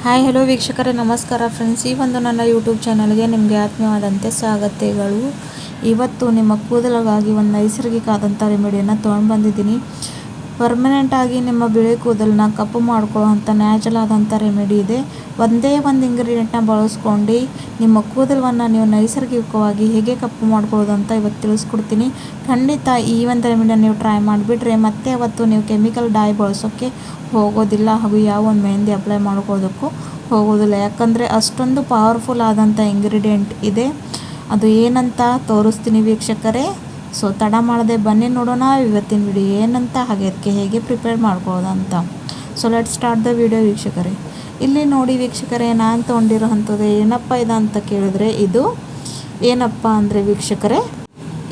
Hi hello ವೀಕ್ಷಕರೇ, ನಮಸ್ಕಾರ friends. ಈ ಒಂದು ನನ್ನ ಯೂಟ್ಯೂಬ್ ಚಾನಲ್ಗೆ ನಿಮಗೆ ಆತ್ಮೀಯವಾದಂತೆ ಸ್ವಾಗತಗಳು. ಇವತ್ತು ನಿಮ್ಮ ಕೂದಲಿಗಾಗಿ ಒಂದು ನೈಸರ್ಗಿಕ ಆದಂಥ ರೆಮಿಡಿಯನ್ನು ತೊಗೊಂಡು ಬಂದಿದ್ದೀನಿ. ಪರ್ಮನೆಂಟಾಗಿ ನಿಮ್ಮ ಬಿಳಿ ಕೂದಲನ್ನ ಕಪ್ಪು ಮಾಡ್ಕೊಳ್ಳೋವಂಥ ನ್ಯಾಚುರಲ್ ಆದಂಥ ರೆಮಿಡಿ ಇದೆ. ಒಂದೇ ಒಂದು ಇಂಗ್ರೀಡಿಯೆಂಟ್ನ ಬಳಸ್ಕೊಂಡು ನಿಮ್ಮ ಕೂದಲನ್ನು ನೀವು ನೈಸರ್ಗಿಕವಾಗಿ ಹೇಗೆ ಕಪ್ಪು ಮಾಡ್ಕೊಳ್ಳೋದು ಅಂತ ಇವತ್ತು ತಿಳಿಸ್ಕೊಡ್ತೀನಿ. ಖಂಡಿತ ಈ ಒಂದು ರೆಮಿಡಿಯನ್ನು ನೀವು ಟ್ರೈ ಮಾಡಿಬಿಟ್ರೆ ಮತ್ತೆ ಅವತ್ತು ನೀವು ಕೆಮಿಕಲ್ ಡೈ ಬಳಸೋಕ್ಕೆ ಹೋಗೋದಿಲ್ಲ, ಹಾಗೂ ಯಾವ ಒಂದು ಮೆಹಂದಿ ಅಪ್ಲೈ ಮಾಡ್ಕೊಳ್ಳೋದಕ್ಕೂ ಹೋಗೋದಿಲ್ಲ. ಯಾಕಂದರೆ ಅಷ್ಟೊಂದು ಪವರ್ಫುಲ್ ಆದಂಥ ಇಂಗ್ರೀಡಿಯೆಂಟ್ ಇದೆ. ಅದು ಏನಂತ ತೋರಿಸ್ತೀನಿ ವೀಕ್ಷಕರೇ. ಸೊ ತಡ ಮಾಡದೆ ಬನ್ನಿ ನೋಡೋಣ ಇವತ್ತಿನ ವಿಡಿಯೋ ಏನಂತ, ಹಾಗೆ ಅದಕ್ಕೆ ಹೇಗೆ ಪ್ರಿಪೇರ್ ಮಾಡ್ಕೊಳ್ಳೋದು ಅಂತ. So let start the video ವೀಕ್ಷಕರೇ. ಇಲ್ಲಿ ನೋಡಿ ವೀಕ್ಷಕರೇ, ನಾನು ತೊಗೊಂಡಿರೋ ಅಂಥದ್ದು ಏನಪ್ಪ ಇದೆ ಅಂತ ಕೇಳಿದ್ರೆ, ಇದು ಏನಪ್ಪ ಅಂದರೆ ವೀಕ್ಷಕರೇ,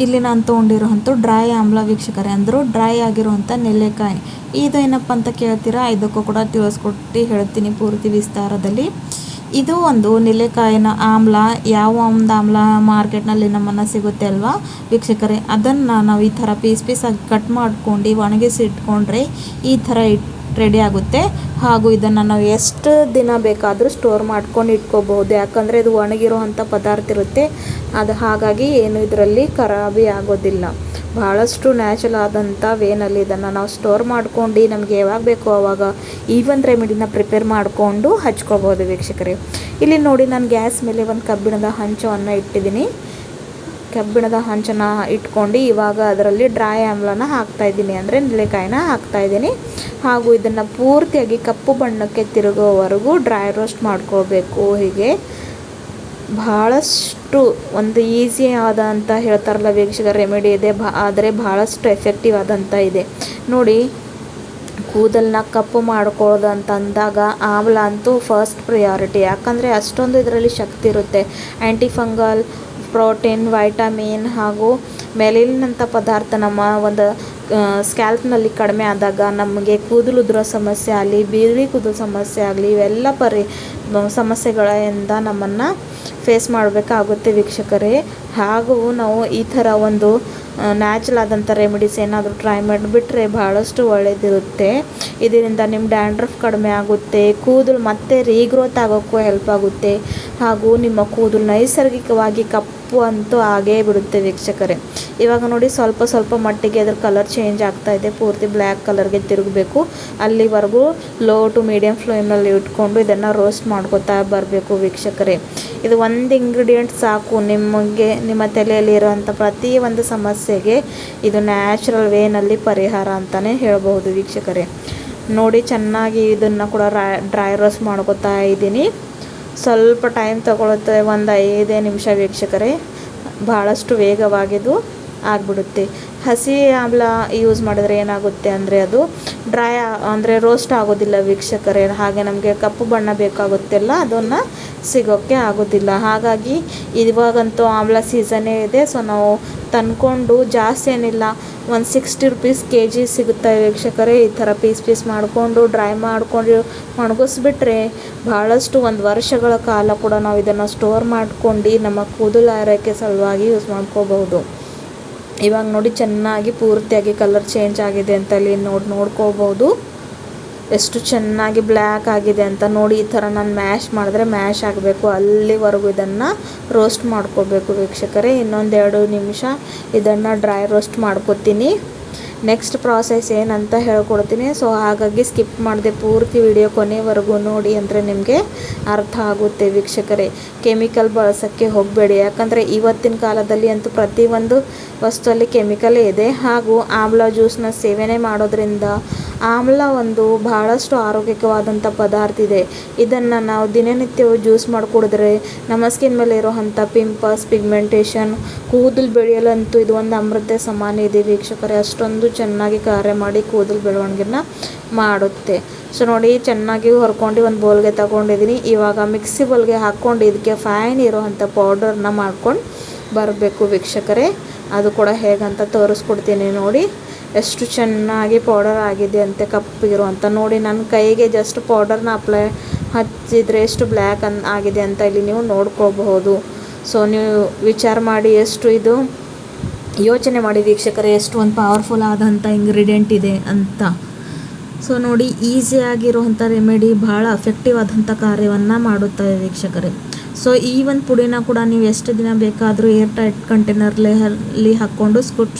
ಇಲ್ಲಿ ನಾನು ತೊಗೊಂಡಿರೋಂಥ ಡ್ರೈ ಆಮ್ಲ ವೀಕ್ಷಕರೇ, ಅಂದರೂ ಡ್ರೈ ಆಗಿರುವಂಥ ನೆಲ್ಲಿಕಾಯಿ. ಇದು ಏನಪ್ಪ ಅಂತ ಕೇಳ್ತೀರಾ, ಇದಕ್ಕೂ ಕೂಡ ತಿಳಿಸ್ಕೊಟ್ಟು ಹೇಳ್ತೀನಿ ಪೂರ್ತಿ ವಿಸ್ತಾರದಲ್ಲಿ. ಇದು ಒಂದು ನೆಲ್ಲಿಕಾಯಿನ ಆಮ್ಲ, ಯಾವ ಒಂದು ಆಮ್ಲ ಮಾರ್ಕೆಟ್ನಲ್ಲಿ ನಮ್ಮನ್ನು ಸಿಗುತ್ತೆ ಅಲ್ವಾ ವೀಕ್ಷಕರೇ, ಅದನ್ನು ನಾವು ಈ ಥರ ಪೀಸಾಗಿ ಕಟ್ ಮಾಡ್ಕೊಂಡು ಒಣಗಿಸಿ ಇಟ್ಕೊಂಡ್ರೆ ಈ ಥರ ರೆಡಿ ಆಗುತ್ತೆ. ಹಾಗೂ ಇದನ್ನು ನಾವು ಎಷ್ಟು ದಿನ ಬೇಕಾದರೂ ಸ್ಟೋರ್ ಮಾಡ್ಕೊಂಡು ಇಟ್ಕೋಬಹುದು. ಯಾಕಂದರೆ ಇದು ಒಣಗಿರೋ ಅಂಥ ಪದಾರ್ಥ ಇರುತ್ತೆ, ಅದು ಹಾಗಾಗಿ ಏನು ಇದರಲ್ಲಿ ಖರಾಬಿ ಆಗೋದಿಲ್ಲ. ಭಾಳಷ್ಟು ನ್ಯಾಚುರಲ್ ಆದಂಥ ವೇನಲ್ಲಿ ಇದನ್ನು ನಾವು ಸ್ಟೋರ್ ಮಾಡ್ಕೊಂಡು ನಮಗೆ ಯಾವಾಗ ಬೇಕೋ ಆವಾಗ ಈ ಒಂದು ರೆಮಿಡಿನ ಪ್ರಿಪೇರ್ ಮಾಡಿಕೊಂಡು ಹಚ್ಕೋಬೋದು ವೀಕ್ಷಕರೇ. ಇಲ್ಲಿ ನೋಡಿ, ನಾನು ಗ್ಯಾಸ್ ಮೇಲೆ ಒಂದು ಕಬ್ಬಿಣದ ಹಂಚವನ್ನು ಇಟ್ಟಿದ್ದೀನಿ. ಕಬ್ಬಿಣದ ಹಂಚನ್ನು ಇಟ್ಕೊಂಡು ಇವಾಗ ಅದರಲ್ಲಿ ಡ್ರೈ ಆಮ್ಲನ ಹಾಕ್ತಾಯಿದ್ದೀನಿ, ಅಂದರೆ ನೆಲ್ಲಿಕಾಯಿನ ಹಾಕ್ತಾಯಿದ್ದೀನಿ. ಹಾಗೂ ಇದನ್ನು ಪೂರ್ತಿಯಾಗಿ ಕಪ್ಪು ಬಣ್ಣಕ್ಕೆ ತಿರುಗೋವರೆಗೂ ಡ್ರೈ ರೋಸ್ಟ್ ಮಾಡ್ಕೋಬೇಕು. ಹೀಗೆ ಭಾಳಷ್ಟು ಒಂದು ಈಸಿ ಆದಂಥ ಹೇಳ್ತಾರಲ್ಲ ವೀಕ್ಷಕರ ರೆಮಿಡಿ ಇದೆ, ಆದರೆ ಭಾಳಷ್ಟು ಎಫೆಕ್ಟಿವ್ ಆದಂಥ ಇದೆ ನೋಡಿ. ಕೂದಲನ್ನ ಕಪ್ಪು ಮಾಡ್ಕೊಳ್ಳೋದು ಅಂತಂದಾಗ ಆಮ್ಲ ಅಂತೂ ಫಸ್ಟ್ ಪ್ರಿಯಾರಿಟಿ. ಯಾಕಂದರೆ ಅಷ್ಟೊಂದು ಇದರಲ್ಲಿ ಶಕ್ತಿ ಇರುತ್ತೆ. ಆ್ಯಂಟಿ ಫಂಗಲ್, ಪ್ರೋಟೀನ್, ವೈಟಮಿನ್ ಹಾಗೂ ಮೆಲಿನಂಥ ಪದಾರ್ಥ ನಮ್ಮ ಒಂದು ಸ್ಕ್ಯಾಲ್ಪ್ನಲ್ಲಿ ಕಡಿಮೆ ಆದಾಗ ನಮಗೆ ಕೂದಲು ಉದುರೋ ಸಮಸ್ಯೆ ಆಗಲಿ, ಬಿಳಿ ಕೂದಲು ಸಮಸ್ಯೆ ಆಗಲಿ, ಇವೆಲ್ಲ ಸಮಸ್ಯೆಗಳಿಂದ ನಮ್ಮನ್ನು ಫೇಸ್ ಮಾಡಬೇಕಾಗುತ್ತೆ ವೀಕ್ಷಕರೇ. ಹಾಗೂ ನಾವು ಈ ಥರ ಒಂದು ನ್ಯಾಚುರಲ್ ಆದಂಥ ರೆಮಿಡೀಸ್ ಏನಾದರೂ ಟ್ರೈ ಮಾಡಿಬಿಟ್ರೆ ಭಾಳಷ್ಟು ಒಳ್ಳೆಯದಿರುತ್ತೆ. ಇದರಿಂದ ನಿಮ್ಮ ಡ್ಯಾಂಡ್ರಫ್ ಕಡಿಮೆ ಆಗುತ್ತೆ, ಕೂದಲು ಮತ್ತೆ ರೀಗ್ರೋತ್ ಆಗೋಕ್ಕೂ ಹೆಲ್ಪ್ ಆಗುತ್ತೆ. ಹಾಗೂ ನಿಮ್ಮ ಕೂದಲು ನೈಸರ್ಗಿಕವಾಗಿ ಕಪ್ಪು ಅಂತೂ ಆಗೇ ಬಿಡುತ್ತೆ ವೀಕ್ಷಕರೇ. ಇವಾಗ ನೋಡಿ, ಸ್ವಲ್ಪ ಮಟ್ಟಿಗೆ ಅದರ ಕಲರ್ ಚೇಂಜ್ ಆಗ್ತಾ ಇದೆ, ಪೂರ್ತಿ ಬ್ಲ್ಯಾಕ್ ಕಲರ್ಗೆ ತಿರುಗಬೇಕು. ಅಲ್ಲಿವರೆಗೂ ಲೋ ಟು ಮೀಡಿಯಮ್ ಫ್ಲೇಮ್ನಲ್ಲಿ ಇಟ್ಕೊಂಡು ಇದನ್ನು ರೋಸ್ಟ್ ಮಾಡ್ಕೊತಾ ಬರಬೇಕು ವೀಕ್ಷಕರೇ. ಇದು ಒಂದು ಇಂಗ್ರೀಡಿಯೆಂಟ್ ಸಾಕು ನಿಮಗೆ, ನಿಮ್ಮ ತಲೆಯಲ್ಲಿ ಇರೋವಂಥ ಪ್ರತಿ ಒಂದು ಸಮಸ್ಯೆಗೆ ಇದು ನ್ಯಾಚುರಲ್ ವೇನಲ್ಲಿ ಪರಿಹಾರ ಅಂತಲೇ ಹೇಳ್ಬೋದು ವೀಕ್ಷಕರೇ. ನೋಡಿ, ಚೆನ್ನಾಗಿ ಇದನ್ನು ಕೂಡ ಡ್ರೈ ರೋಸ್ಟ್ ಮಾಡ್ಕೊತಾ ಇದ್ದೀನಿ. ಸ್ವಲ್ಪ ಟೈಮ್ ತಗೊಳುತ್ತೆ, ಒಂದು 5 ನಿಮಿಷ ವೀಕ್ಷಕರೇ. ಭಾಳಷ್ಟು ವೇಗವಾಗಿದು ಆಗಿಬಿಡುತ್ತೆ. ಹಸಿ ಆಮ್ಲ ಯೂಸ್ ಮಾಡಿದ್ರೆ ಏನಾಗುತ್ತೆ ಅಂದರೆ ಅದು ಡ್ರೈ ಅಂದರೆ ರೋಸ್ಟ್ ಆಗೋದಿಲ್ಲ ವೀಕ್ಷಕರೇ. ಹಾಗೆ ನಮಗೆ ಕಪ್ಪು ಬಣ್ಣ ಬೇಕಾಗುತ್ತೆಲ್ಲ ಅದನ್ನು ಸಿಗೋಕ್ಕೆ ಆಗೋದಿಲ್ಲ. ಹಾಗಾಗಿ ಇವಾಗಂತೂ ಆಮ್ಲ ಸೀಸನ್ನೇ ಇದೆ. ಸೊ ನಾವು ತಂದ್ಕೊಂಡು ಜಾಸ್ತಿ ಏನಿಲ್ಲ, ಒಂದು 60 ರೂಪೀಸ್ kg ಸಿಗುತ್ತೆ ವೀಕ್ಷಕರೇ. ಈ ಥರ ಪೀಸ್ ಮಾಡಿಕೊಂಡು ಡ್ರೈ ಮಾಡ್ಕೊಂಡು ಒಣಗಿಸ್ಬಿಟ್ರೆ ಭಾಳಷ್ಟು ಒಂದು ವರ್ಷಗಳ ಕಾಲ ಕೂಡ ನಾವು ಇದನ್ನು ಸ್ಟೋರ್ ಮಾಡ್ಕೊಂಡು ನಮ್ಮ ಕೂದಲು ಆರೈಕೆ ಸಲುವಾಗಿ ಯೂಸ್ ಮಾಡ್ಕೋಬಹುದು. ಇವಾಗ ನೋಡಿ, ಚೆನ್ನಾಗಿ ಪೂರ್ತಿಯಾಗಿ ಕಲರ್ ಚೇಂಜ್ ಆಗಿದೆ ಅಂತ ಇಲ್ಲಿ ನೋಡ್ಕೋಬಹುದು. ಎಷ್ಟು ಚೆನ್ನಾಗಿ ಬ್ಲ್ಯಾಕ್ ಆಗಿದೆ ಅಂತ ನೋಡಿ. ಈ ಥರ ನಾನು ಮ್ಯಾಶ್ ಮಾಡಿದ್ರೆ ಮ್ಯಾಶ್ ಆಗಬೇಕು, ಅಲ್ಲಿವರೆಗೂ ಇದನ್ನು ರೋಸ್ಟ್ ಮಾಡ್ಕೋಬೇಕು ವೀಕ್ಷಕರೇ. ಇನ್ನೊಂದು 2 ನಿಮಿಷ ಇದನ್ನು ಡ್ರೈ ರೋಸ್ಟ್ ಮಾಡ್ಕೊತೀನಿ. ನೆಕ್ಸ್ಟ್ ಪ್ರಾಸೆಸ್ ಏನಂತ ಹೇಳ್ಕೊಡ್ತೀನಿ. ಸೊ ಹಾಗಾಗಿ ಸ್ಕಿಪ್ ಮಾಡಿದೆ, ಪೂರ್ತಿ ವಿಡಿಯೋ ಕೊನೆವರೆಗೂ ನೋಡಿ, ಅಂದರೆ ನಿಮಗೆ ಅರ್ಥ ಆಗುತ್ತೆ ವೀಕ್ಷಕರೇ. ಕೆಮಿಕಲ್ ಬಳಸೋಕ್ಕೆ ಹೋಗಬೇಡಿ, ಯಾಕಂದರೆ ಇವತ್ತಿನ ಕಾಲದಲ್ಲಿ ಅಂತೂ ಪ್ರತಿಯೊಂದು ವಸ್ತುವಲ್ಲಿ ಕೆಮಿಕಲೇ ಇದೆ. ಹಾಗೂ ಆಮ್ಲ ಜ್ಯೂಸನ್ನ ಸೇವನೆ ಮಾಡೋದ್ರಿಂದ ಆಮ್ಲ ಒಂದು ಭಾಳಷ್ಟು ಆರೋಗ್ಯಕವಾದಂಥ ಪದಾರ್ಥ ಇದೆ. ಇದನ್ನು ನಾವು ದಿನನಿತ್ಯವೂ ಜ್ಯೂಸ್ ಮಾಡಿ ಕುಡಿದ್ರೆ ನಮ್ಮ ಸ್ಕಿನ್ ಮೇಲೆ ಇರೋವಂಥ ಪಿಂಪಲ್ಸ್, ಪಿಗ್ಮೆಂಟೇಷನ್, ಕೂದಲು ಬೆಳೆಯಲಂತೂ ಇದು ಒಂದು ಅಮೃತ ಸಮಾನ ಇದೆ ವೀಕ್ಷಕರೇ. ಅಷ್ಟೊಂದು ಚೆನ್ನಾಗಿ ಕಾರ್ಯ ಮಾಡಿ ಕೂದಲು ಬೆಳವಣಿಗೆನ ಮಾಡುತ್ತೆ. ಸೊ ನೋಡಿ, ಚೆನ್ನಾಗಿ ಹೊರ್ಕೊಂಡು ಒಂದು ಬೌಲ್ಗೆ ತಗೊಂಡಿದ್ದೀನಿ. ಇವಾಗ ಮಿಕ್ಸಿ ಬೌಲ್ಗೆ ಹಾಕ್ಕೊಂಡು ಇದಕ್ಕೆ ಫೈನ್ ಇರೋವಂಥ ಪೌಡರ್ನ ಮಾಡ್ಕೊಂಡು ಬರಬೇಕು ವೀಕ್ಷಕರೇ. ಅದು ಕೂಡ ಹೇಗಂತ ತೋರಿಸ್ಕೊಡ್ತೀನಿ ನೋಡಿ. ಎಷ್ಟು ಚೆನ್ನಾಗಿ ಪೌಡರ್ ಆಗಿದೆ ಅಂತೆ, ಕಪ್ಪಿರುವಂಥ. ನೋಡಿ, ನನ್ನ ಕೈಗೆ ಜಸ್ಟ್ ಪೌಡರ್ನ ಹಚ್ಚಿದರೆ ಎಷ್ಟು ಬ್ಲ್ಯಾಕ್ ಆಗಿದೆ ಅಂತ ಇಲ್ಲಿ ನೀವು ನೋಡ್ಕೋಬಹುದು. ಸೊ ನೀವು ವಿಚಾರ ಮಾಡಿ, ಎಷ್ಟು ಇದು ಯೋಚನೆ ಮಾಡಿ ವೀಕ್ಷಕರೇ, ಎಷ್ಟು ಒಂದು ಪವರ್ಫುಲ್ ಆದಂಥ ಇಂಗ್ರೀಡಿಯೆಂಟ್ ಇದೆ ಅಂತ. ಸೊ ನೋಡಿ, ಈಸಿಯಾಗಿರುವಂಥ ರೆಮಿಡಿ ಭಾಳ ಎಫೆಕ್ಟಿವ್ ಆದಂಥ ಕಾರ್ಯವನ್ನು ಮಾಡುತ್ತವೆ ವೀಕ್ಷಕರೇ. ಸೊ ಈ ಒಂದು ಪುಡಿನ ಕೂಡ ನೀವು ಎಷ್ಟು ದಿನ ಬೇಕಾದರೂ ಏರ್ ಟೈಟ್ ಕಂಟೈನರ್ಲಿ ಹಾಕ್ಕೊಂಡು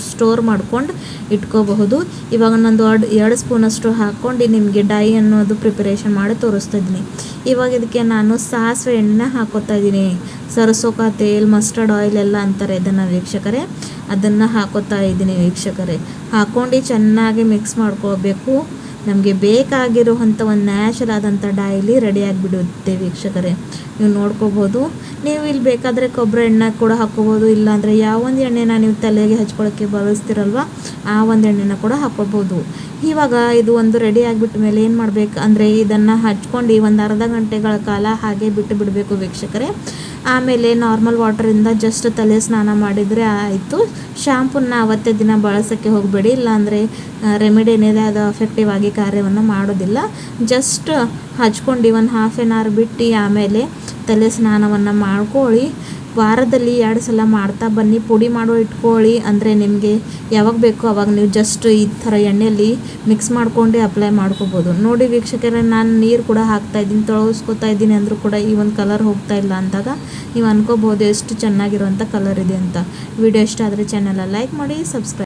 ಸ್ಟೋರ್ ಮಾಡ್ಕೊಂಡು ಇಟ್ಕೋಬಹುದು. ಇವಾಗ ನಂದು 2 ಸ್ಪೂನಷ್ಟು ಹಾಕ್ಕೊಂಡು ನಿಮಗೆ ಡೈ ಅನ್ನೋದು ಪ್ರಿಪರೇಷನ್ ಮಾಡಿ ತೋರಿಸ್ತಾ ಇದ್ದೀನಿ. ಇವಾಗ ಇದಕ್ಕೆ ನಾನು ಸಾಸಿವೆ ಎಣ್ಣೆ ಹಾಕೋತಾ ಇದ್ದೀನಿ. ಸರ್ಸೋಕಾ ತೇಲ್, ಮಸ್ಟರ್ಡ್ ಆಯಿಲ್ ಎಲ್ಲ ಅಂತಾರೆ ಇದನ್ನು ವೀಕ್ಷಕರೇ. ಅದನ್ನು ಹಾಕೋತಾ ಇದ್ದೀನಿ ವೀಕ್ಷಕರೇ. ಹಾಕ್ಕೊಂಡು ಚೆನ್ನಾಗಿ ಮಿಕ್ಸ್ ಮಾಡ್ಕೋಬೇಕು. ನಮಗೆ ಬೇಕಾಗಿರುವಂಥ ಒಂದು ನ್ಯಾಚುರಲ್ ಆದಂಥ ಡೈಲಿ ರೆಡಿಯಾಗಿಬಿಡುತ್ತೆ ವೀಕ್ಷಕರೇ. ನೀವು ನೋಡ್ಕೋಬೋದು. ನೀವು ಇಲ್ಲಿ ಬೇಕಾದರೆ ಕೊಬ್ಬರಿ ಎಣ್ಣೆ ಕೂಡ ಹಾಕ್ಕೋಬೋದು, ಇಲ್ಲಾಂದರೆ ಯಾವ ಒಂದು ಎಣ್ಣೆನ ನೀವು ತಲೆಗೆ ಹಚ್ಕೊಳ್ಳೋಕ್ಕೆ ಬಳಸ್ತಿರಲ್ವ ಆ ಒಂದು ಎಣ್ಣೆನ ಕೂಡ ಹಾಕ್ಕೋಬೋದು. ಇವಾಗ ಇದು ಒಂದು ರೆಡಿ ಆಗಿಬಿಟ್ಟ ಮೇಲೆ ಏನು ಮಾಡಬೇಕು ಅಂದರೆ ಇದನ್ನು ಹಚ್ಕೊಂಡು ಒಂದು ಅರ್ಧ ಗಂಟೆಗಳ ಕಾಲ ಹಾಗೆ ಬಿಟ್ಟು ಬಿಡಬೇಕು ವೀಕ್ಷಕರೇ. ಆಮೇಲೆ ನಾರ್ಮಲ್ ವಾಟರಿಂದ ಜಸ್ಟ್ ತಲೆ ಸ್ನಾನ ಮಾಡಿದರೆ ಆಯಿತು. ಶಾಂಪೂನ ಅವತ್ತೇ ದಿನ ಬಳಸೋಕ್ಕೆ ಹೋಗಬೇಡಿ, ಇಲ್ಲಾಂದರೆ ರೆಮಿಡಿ ಏನಿದೆ ಅದು ಎಫೆಕ್ಟಿವ್ ಆಗಿ ಕಾರ್ಯವನ್ನು ಮಾಡೋದಿಲ್ಲ. ಜಸ್ಟ್ ಹಚ್ಕೊಂಡು ಒಂದು ಹಾಫ್ ಆನ್ ಅವರ್ ಬಿಟ್ಟು ಆಮೇಲೆ ತಲೆ ಸ್ನಾನವನ್ನು ಮಾಡ್ಕೊಳ್ಳಿ. ವಾರದಲ್ಲಿ 2 ಸಲ ಮಾಡ್ತಾ ಬನ್ನಿ. ಪುಡಿ ಮಾಡೋ ಇಟ್ಕೊಳ್ಳಿ, ಅಂದರೆ ನಿಮಗೆ ಯಾವಾಗ ಬೇಕೋ ಅವಾಗ ನೀವು ಜಸ್ಟ್ ಈ ಥರ ಎಣ್ಣೆಯಲ್ಲಿ ಮಿಕ್ಸ್ ಮಾಡ್ಕೊಂಡು ಅಪ್ಲೈ ಮಾಡ್ಕೋಬೋದು. ನೋಡಿ ವೀಕ್ಷಕರೇ, ನಾನು ನೀರು ಕೂಡ ಹಾಕ್ತಾಯಿದ್ದೀನಿ, ತೊಳಗಿಸ್ಕೊತಾ ಇದ್ದೀನಿ ಅಂದರೂ ಕೂಡ ಈ ಒಂದು ಕಲರ್ ಹೋಗ್ತಾ ಇಲ್ಲ ಅಂದಾಗ ನೀವು ಅನ್ಕೋಬೋದು ಎಷ್ಟು ಚೆನ್ನಾಗಿರುವಂಥ ಕಲರ್ ಇದೆ ಅಂತ. ವಿಡಿಯೋ ಇಷ್ಟ ಆದರೆ ಚಾನಲ್ ಲೈಕ್ ಮಾಡಿ, ಸಬ್ಸ್ಕ್ರೈಬ್